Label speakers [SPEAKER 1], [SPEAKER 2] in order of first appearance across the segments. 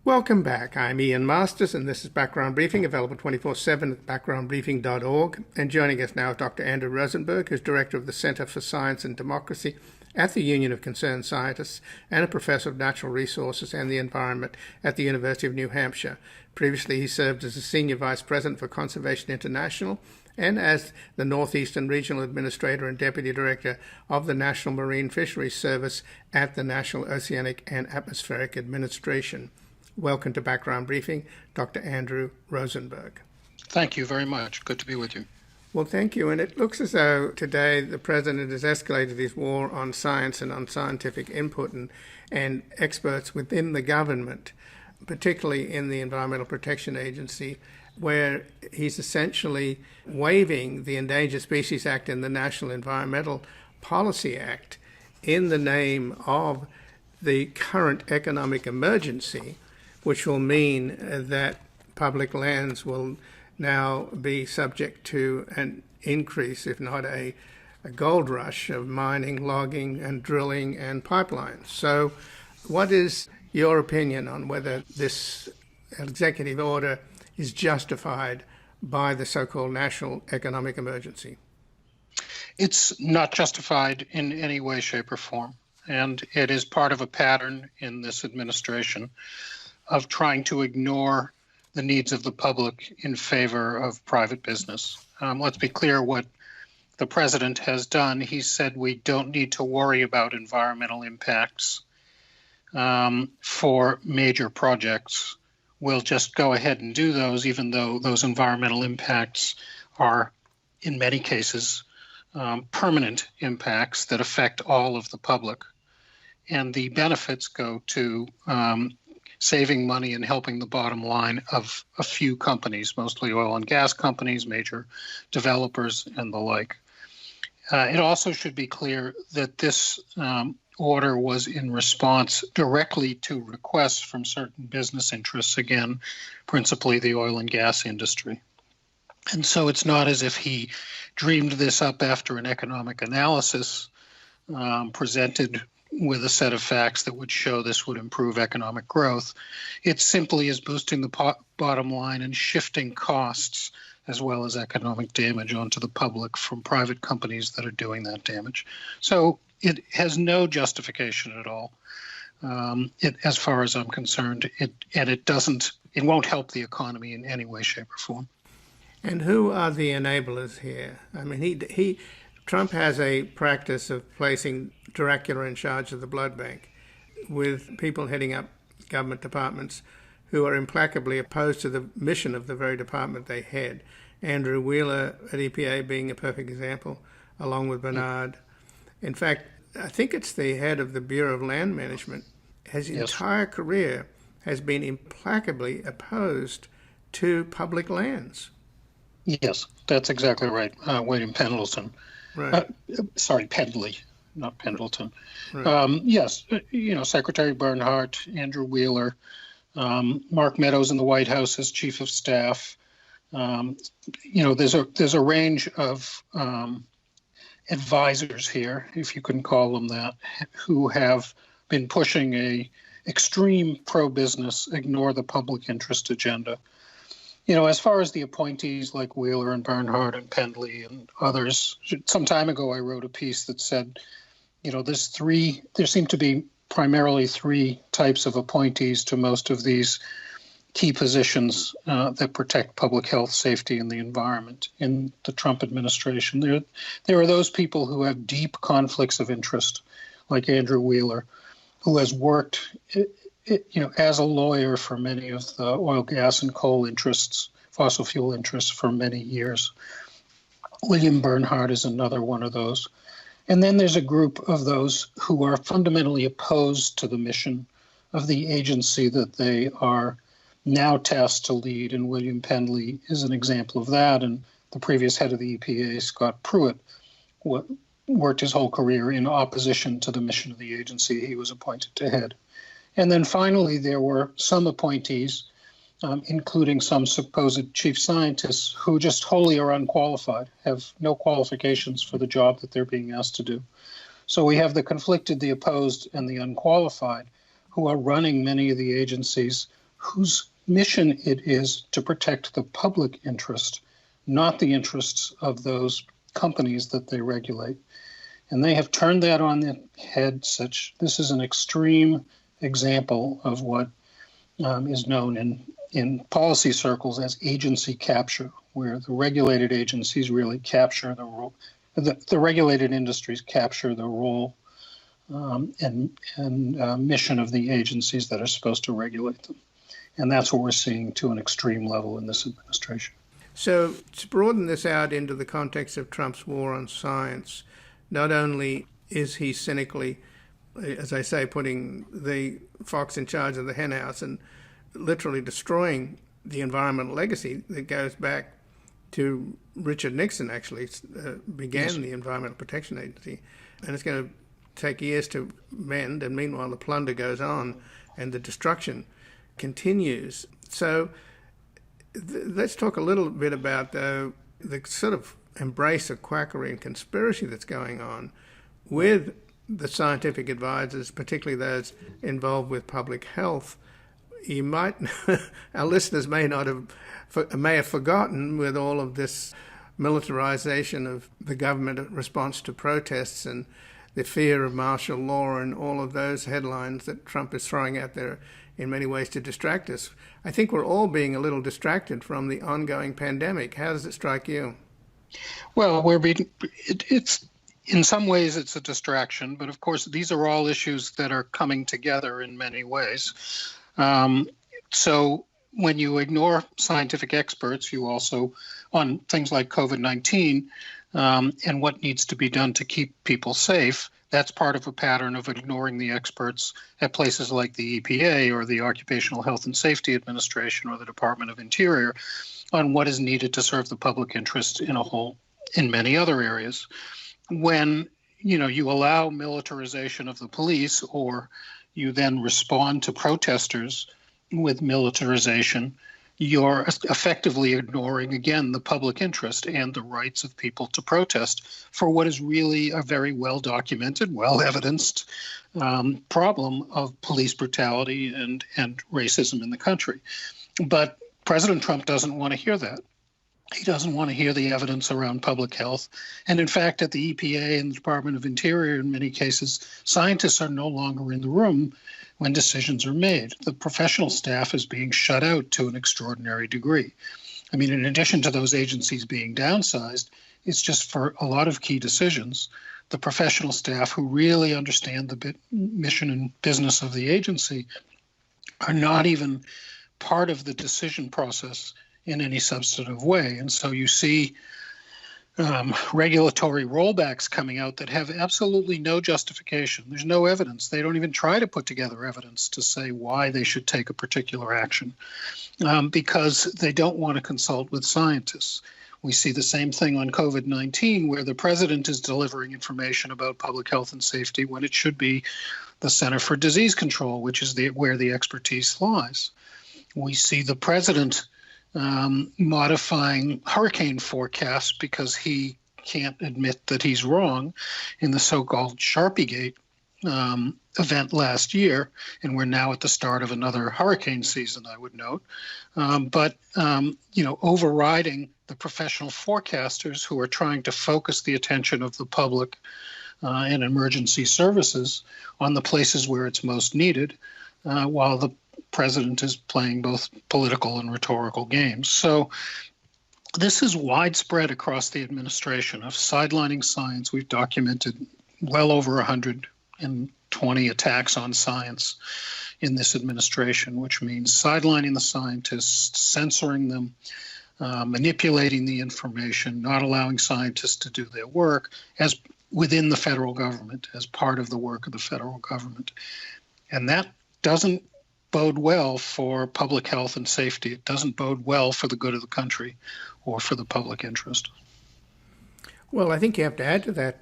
[SPEAKER 1] Welcome back. I'm Ian Masters, and this is Background Briefing, available 24/7 at backgroundbriefing.org. And joining us now is Dr. Andrew Rosenberg, who's Director of the Center for Science and Democracy at the Union of Concerned Scientists and a Professor of Natural Resources and the Environment at the University of New Hampshire. Previously, he served as a Senior Vice President for Conservation International and as the Northeastern Regional Administrator and Deputy Director of the National Marine Fisheries Service at the National Oceanic and Atmospheric Administration. Welcome to Background Briefing, Dr. Andrew Rosenberg.
[SPEAKER 2] Thank you very much. Good to be with you.
[SPEAKER 1] Well, thank you. And it looks as though today the President has escalated his war on science and on scientific input and experts within the government, particularly in the Environmental Protection Agency, where he's essentially waiving the Endangered Species Act and the National Environmental Policy Act in the name of the current economic emergency, which will mean that public lands will now be subject to an increase, if not a gold rush of mining, logging, and drilling and pipelines. So what is your opinion on whether this executive order is justified by the so-called national economic emergency?
[SPEAKER 2] It's not justified in any way, shape, or form. And it is part of a pattern in this administration of trying to ignore the needs of the public in favor of private business. Let's be clear what the president has done. He said we don't need to worry about environmental impacts for major projects. We'll just go ahead and do those, even though those environmental impacts are, in many cases, permanent impacts that affect all of the public. And the benefits go to saving money and helping the bottom line of a few companies, mostly oil and gas companies, major developers, and the like. It also should be clear that this order was in response directly to requests from certain business interests, again, principally the oil and gas industry. And so it's not as if he dreamed this up after an economic analysis presented with a set of facts that would show this would improve economic growth. It simply is boosting the bottom line and shifting costs as well as economic damage onto the public from private companies that are doing that damage. So it has no justification at all, as far as I'm concerned. It won't help the economy in any way, shape, or form.
[SPEAKER 1] And who are the enablers here? I mean, Trump has a practice of placing Dracula in charge of the blood bank, with people heading up government departments who are implacably opposed to the mission of the very department they head. Andrew Wheeler at EPA being a perfect example, along with Bernard. In fact, I think it's the head of the Bureau of Land Management. His entire career has been implacably opposed to public lands.
[SPEAKER 2] Yes, that's exactly right. William Pendleton.
[SPEAKER 1] Right.
[SPEAKER 2] Pendley, not Pendleton.
[SPEAKER 1] Right.
[SPEAKER 2] Yes, Secretary Bernhardt, Andrew Wheeler, Mark Meadows in the White House as Chief of Staff. There's a range of advisors here, if you can call them that, who have been pushing a extreme pro-business, ignore the public interest agenda. As far as the appointees like Wheeler and Bernhardt and Pendley and others, some time ago I wrote a piece that said, there seem to be primarily three types of appointees to most of these key positions that protect public health, safety, and the environment in the Trump administration. There are those people who have deep conflicts of interest, like Andrew Wheeler, who has worked as a lawyer for many of the oil, gas, and coal interests, fossil fuel interests for many years. William Bernhardt is another one of those. And then there's a group of those who are fundamentally opposed to the mission of the agency that they are now tasked to lead. And William Pendley is an example of that. And the previous head of the EPA, Scott Pruitt, worked his whole career in opposition to the mission of the agency he was appointed to head. And then finally, there were some appointees, including some supposed chief scientists, who just wholly are unqualified, have no qualifications for the job that they're being asked to do. So we have the conflicted, the opposed, and the unqualified, who are running many of the agencies whose mission it is to protect the public interest, not the interests of those companies that they regulate. And they have turned that on the head. This is an extreme example of what is known in policy circles as agency capture, where the regulated agencies really capture the role. The regulated industries capture the role and mission of the agencies that are supposed to regulate them. And that's what we're seeing to an extreme level in this administration.
[SPEAKER 1] So to broaden this out into the context of Trump's war on science, not only is he cynically, as I say, putting the fox in charge of the henhouse and literally destroying the environmental legacy that goes back to Richard Nixon, actually began the Environmental Protection Agency, and it's going to take years to mend, and meanwhile the plunder goes on and the destruction continues. So let's talk a little bit about the sort of embrace of quackery and conspiracy that's going on with the scientific advisors, particularly those involved with public health. You might, our listeners may have forgotten, with all of this militarization of the government response to protests and the fear of martial law and all of those headlines that Trump is throwing out there in many ways to distract us. I think we're all being a little distracted from the ongoing pandemic. How does it strike you?
[SPEAKER 2] Well, it's in some ways it's a distraction, but of course these are all issues that are coming together in many ways. So when you ignore scientific experts, you also, on things like COVID-19 and what needs to be done to keep people safe, that's part of a pattern of ignoring the experts at places like the EPA or the Occupational Health and Safety Administration or the Department of Interior on what is needed to serve the public interest in many other areas. When you allow militarization of the police, or you then respond to protesters with militarization, you're effectively ignoring, again, the public interest and the rights of people to protest for what is really a very well-documented, well-evidenced problem of police brutality and racism in the country. But President Trump doesn't want to hear that. He doesn't want to hear the evidence around public health. And in fact, at the EPA and the Department of Interior, in many cases, scientists are no longer in the room when decisions are made. The professional staff is being shut out to an extraordinary degree. I mean, in addition to those agencies being downsized, it's just for a lot of key decisions, the professional staff who really understand the mission and business of the agency are not even part of the decision process in any substantive way. And so you see regulatory rollbacks coming out that have absolutely no justification. There's no evidence. They don't even try to put together evidence to say why they should take a particular action because they don't want to consult with scientists. We see the same thing on COVID-19, where the president is delivering information about public health and safety when it should be the Center for Disease Control, which is where the expertise lies. We see the president modifying hurricane forecasts because he can't admit that he's wrong in the so-called Sharpiegate event last year, and we're now at the start of another hurricane season, I would note. But overriding the professional forecasters who are trying to focus the attention of the public and emergency services on the places where it's most needed, while the president is playing both political and rhetorical games. So this is widespread across the administration of sidelining science. We've documented well over 120 attacks on science in this administration, which means sidelining the scientists, censoring them, manipulating the information, not allowing scientists to do their work as within the federal government, as part of the work of the federal government. And that doesn't bode well for public health and safety. It doesn't bode well for the good of the country or for the public interest.
[SPEAKER 1] Well, I think you have to add to that,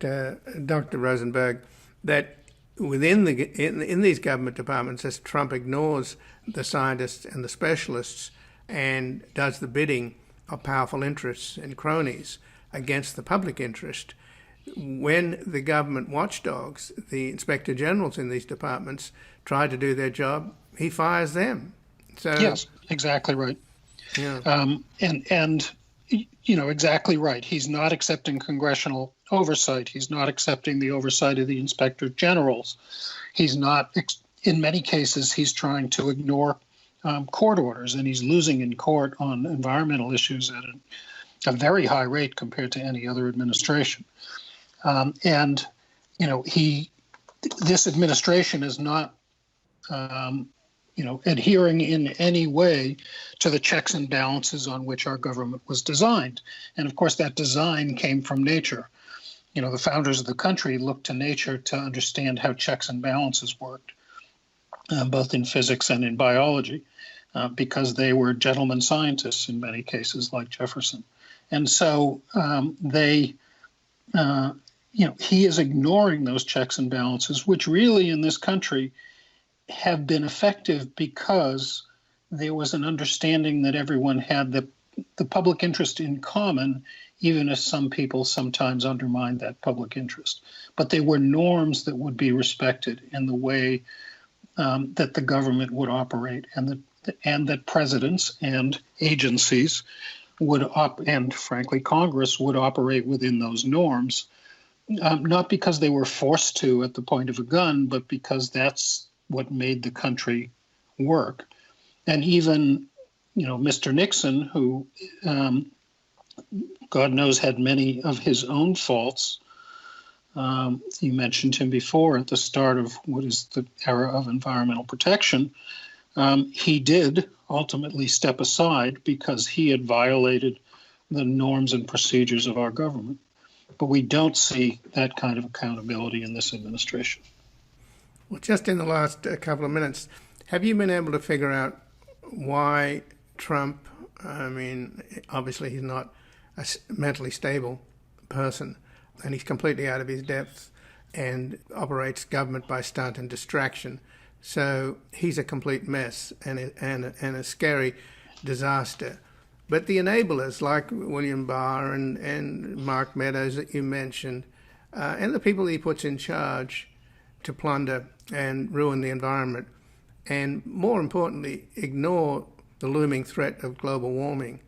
[SPEAKER 1] Dr. Rosenberg, that within in these government departments, as Trump ignores the scientists and the specialists and does the bidding of powerful interests and cronies against the public interest, when the government watchdogs, the inspector generals in these departments, try to do their job, he fires them. So,
[SPEAKER 2] Yes, exactly right.
[SPEAKER 1] yeah.
[SPEAKER 2] And exactly right. He's not accepting congressional oversight. He's not accepting the oversight of the inspector generals. He's not, in many cases, he's trying to ignore court orders, and he's losing in court on environmental issues at a very high rate compared to any other administration. And this administration is not adhering in any way to the checks and balances on which our government was designed. And of course, that design came from nature. The founders of the country looked to nature to understand how checks and balances worked, both in physics and in biology, because they were gentlemen scientists in many cases, like Jefferson. And so he is ignoring those checks and balances, which really in this country have been effective because there was an understanding that everyone had the public interest in common, even if some people sometimes undermined that public interest. But they were norms that would be respected in the way that the government would operate, and that presidents and agencies and frankly Congress would operate within those norms, not because they were forced to at the point of a gun, but because that's what made the country work. And even, Mr. Nixon, who God knows had many of his own faults. You mentioned him before at the start of what is the era of environmental protection. He did ultimately step aside because he had violated the norms and procedures of our government. But we don't see that kind of accountability in this administration.
[SPEAKER 1] Well, just in the last couple of minutes, have you been able to figure out why Trump, obviously he's not a mentally stable person, and he's completely out of his depth and operates government by stunt and distraction. So he's a complete mess and a scary disaster. But the enablers like William Barr and Mark Meadows that you mentioned, and the people he puts in charge to plunder and ruin the environment, and more importantly, ignore the looming threat of global warming,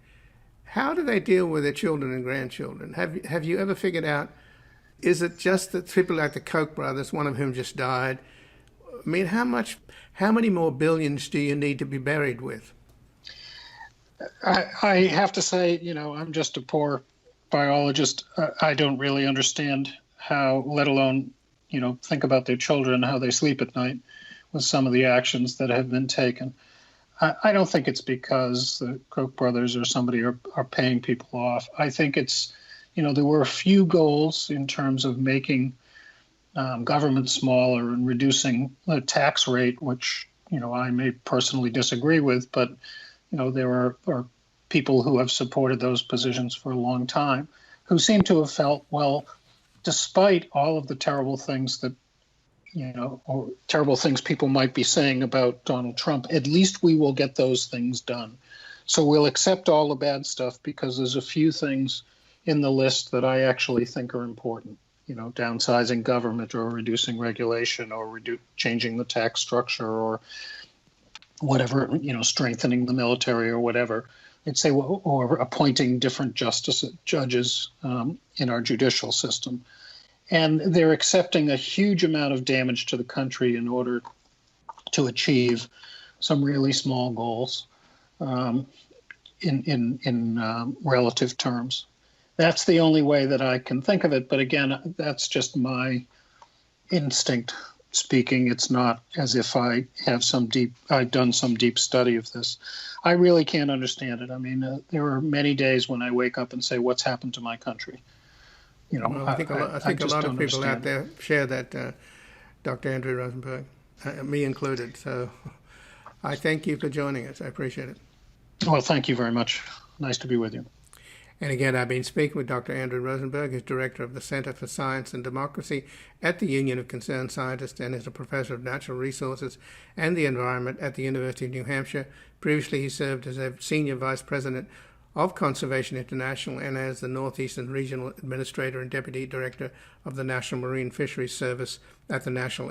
[SPEAKER 1] how do they deal with their children and grandchildren? Have you ever figured out, is it just that people like the Koch brothers, one of whom just died? How many more billions do you need to be buried with?
[SPEAKER 2] I have to say, I'm just a poor biologist. I don't really understand how, let alone, think about their children, how they sleep at night with some of the actions that have been taken. I don't think it's because the Koch brothers or somebody are paying people off. I think it's, there were a few goals in terms of making government smaller and reducing the tax rate, which, I may personally disagree with, but there are people who have supported those positions for a long time who seem to have felt, well, despite all of the terrible things that, or terrible things people might be saying about Donald Trump, at least we will get those things done. So we'll accept all the bad stuff because there's a few things in the list that I actually think are important. Downsizing government or reducing regulation or changing the tax structure or whatever, strengthening the military or whatever. I'd say, or appointing different judges in our judicial system. And they're accepting a huge amount of damage to the country in order to achieve some really small goals in relative terms. That's the only way that I can think of it. But again, that's just my instinct speaking. It's not as if I've done some deep study of this. I really can't understand it. There are many days when I wake up and say, what's happened to my country?
[SPEAKER 1] Well, I think a lot of people out there share that, Dr. Andrew Rosenberg, me included. So I thank you for joining us. I appreciate it.
[SPEAKER 2] Well, thank you very much. Nice to be with you.
[SPEAKER 1] And again, I've been speaking with Dr. Andrew Rosenberg, who's Director of the Center for Science and Democracy at the Union of Concerned Scientists and is a Professor of Natural Resources and the Environment at the University of New Hampshire. Previously, he served as a Senior Vice President of Conservation International and as the Northeastern Regional Administrator and Deputy Director of the National Marine Fisheries Service at the National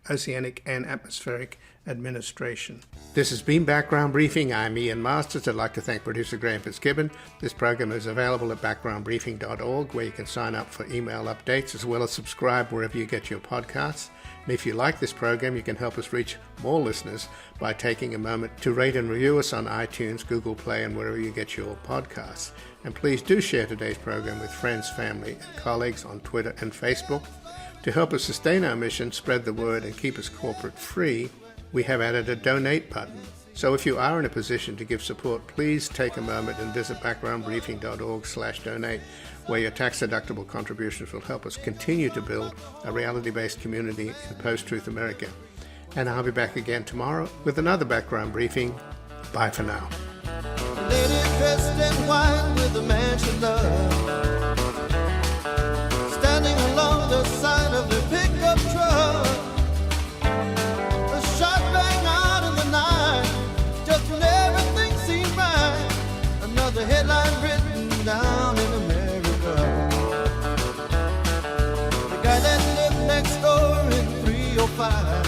[SPEAKER 1] Oceanic and Atmospheric Administration. This has been Background Briefing. I'm Ian Masters. I'd like to thank producer Graham Fitzgibbon. This program is available at backgroundbriefing.org, where you can sign up for email updates as well as subscribe wherever you get your podcasts. And if you like this program, you can help us reach more listeners by taking a moment to rate and review us on iTunes, Google Play, and wherever you get your podcasts. And please do share today's program with friends, family, and colleagues on Twitter and Facebook. To help us sustain our mission, spread the word, and keep us corporate free, we have added a donate button. So if you are in a position to give support, please take a moment and visit backgroundbriefing.org/donate, where your tax-deductible contributions will help us continue to build a reality-based community in post-truth America. And I'll be back again tomorrow with another Background Briefing. Bye for now.
[SPEAKER 3] Lady dressed in white with a man she loved, standing along the side of the pickup truck. A shot rang out in the night, just when everything seemed right. Another headline written down in America. The guy that lived next door in 305